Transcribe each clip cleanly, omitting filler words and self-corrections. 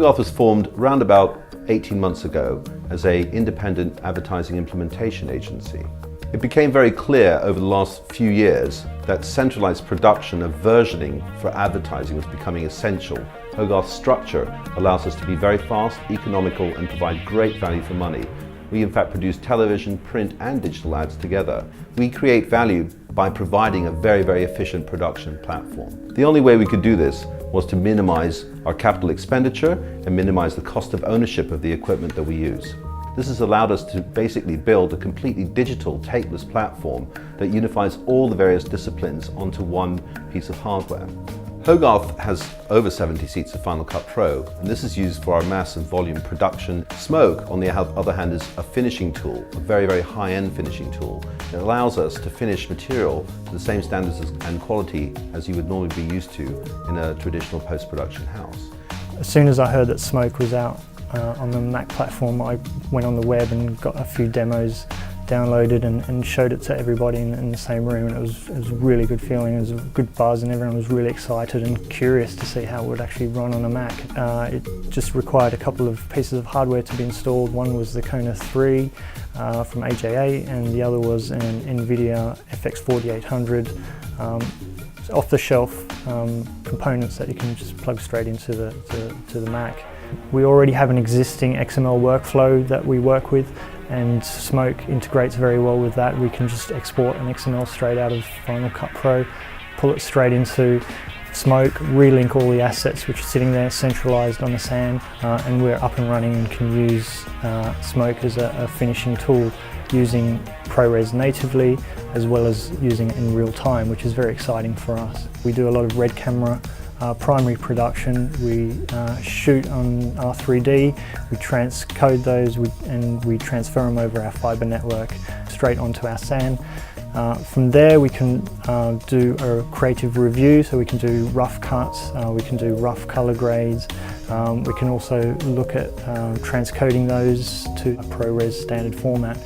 Hogarth was formed around about 18 months ago as an independent advertising implementation agency. It became very clear over the last few years that centralized production of versioning for advertising was becoming essential. Hogarth's structure allows us to be very fast, economical, and provide great value for money. We in fact produce television, print, and digital ads together. We create value by providing a very, very efficient production platform. The only way we could do this was to minimize our capital expenditure and minimize the cost of ownership of the equipment that we use. This has allowed us to basically build a completely digital, tapeless platform that unifies all the various disciplines onto one piece of hardware. Hogarth has over 70 seats of Final Cut Pro, and this is used for our mass and volume production. Smoke, on the other hand, is a finishing tool, a very, very high-end finishing tool. It allows us to finish material to the same standards and quality as you would normally be used to in a traditional post-production house. As soon as I heard that Smoke was out on the Mac platform, I went on the web and got a few demos downloaded and showed it to everybody in the same room, and it was a really good feeling. It was a good buzz and everyone was really excited and curious to see how it would actually run on a Mac. It just required a couple of pieces of hardware to be installed. One was the Kona 3 from AJA, and the other was an NVIDIA FX 4800 off-the-shelf components that you can just plug straight into the Mac. We already have an existing XML workflow that we work with, and Smoke integrates very well with that. We can just export an XML straight out of Final Cut Pro, pull it straight into Smoke, relink all the assets which are sitting there centralized on the SAN, and we're up and running and can use Smoke as a finishing tool using ProRes natively as well as using it in real time, which is very exciting for us. We do a lot of red camera primary production. We shoot on R3D, we transcode those and we transfer them over our fiber network straight onto our SAN. From there we can do a creative review, so we can do rough cuts, we can do rough color grades. We can also look at transcoding those to a ProRes standard format,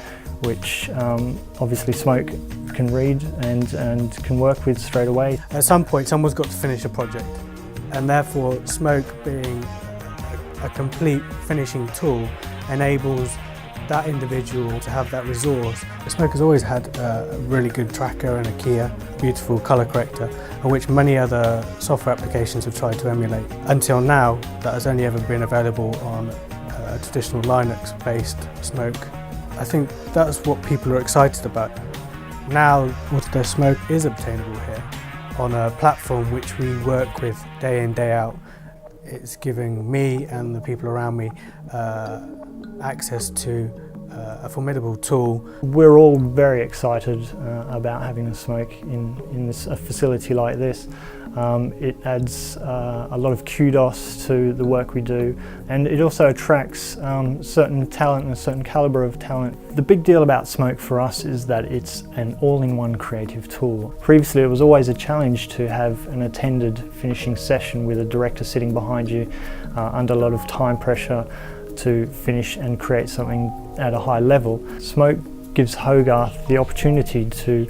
which obviously Smoke can read and can work with straight away. At some point someone's got to finish a project, and therefore Smoke, being a complete finishing tool, enables that individual to have that resource. Smoke has always had a really good tracker and a keyer, beautiful colour corrector, and which many other software applications have tried to emulate. Until now, that has only ever been available on a traditional Linux-based Smoke. I think that's what people are excited about. Now Autodesk Smoke is obtainable here on a platform which we work with day in, day out. It's giving me and the people around me access to a formidable tool. We're all very excited about having a Smoke in a facility like this. It adds a lot of kudos to the work we do, and it also attracts certain talent and a certain calibre of talent. The big deal about Smoke for us is that it's an all-in-one creative tool. Previously it was always a challenge to have an attended finishing session with a director sitting behind you under a lot of time pressure to finish and create something at a high level. Smoke gives Hogarth the opportunity to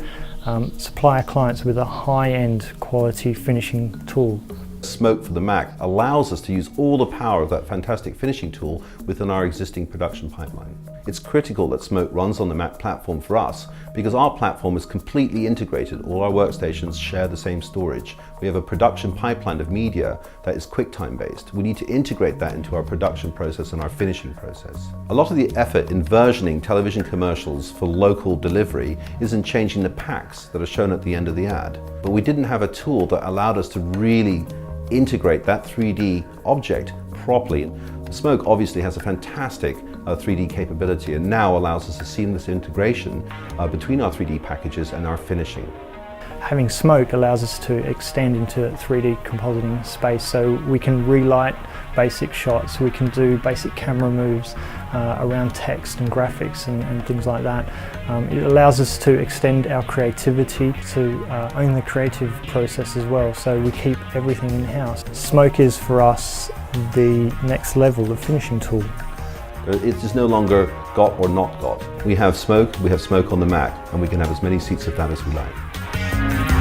supply our clients with a high-end quality finishing tool. Smoke for the Mac allows us to use all the power of that fantastic finishing tool within our existing production pipeline. It's critical that Smoke runs on the Mac platform for us because our platform is completely integrated. All our workstations share the same storage. We have a production pipeline of media that is QuickTime based. We need to integrate that into our production process and our finishing process. A lot of the effort in versioning television commercials for local delivery is in changing the packs that are shown at the end of the ad. But we didn't have a tool that allowed us to really integrate that 3D object properly. Smoke obviously has a fantastic 3D capability and now allows us a seamless integration between our 3D packages and our finishing. Having Smoke allows us to extend into 3D compositing space, so we can relight basic shots, we can do basic camera moves around text and graphics and things like that. It allows us to extend our creativity, to own the creative process as well, so we keep everything in-house. Smoke is for us the next level of finishing tool. It is no longer got or not got. We have Smoke on the Mac, and we can have as many seats of that as we like.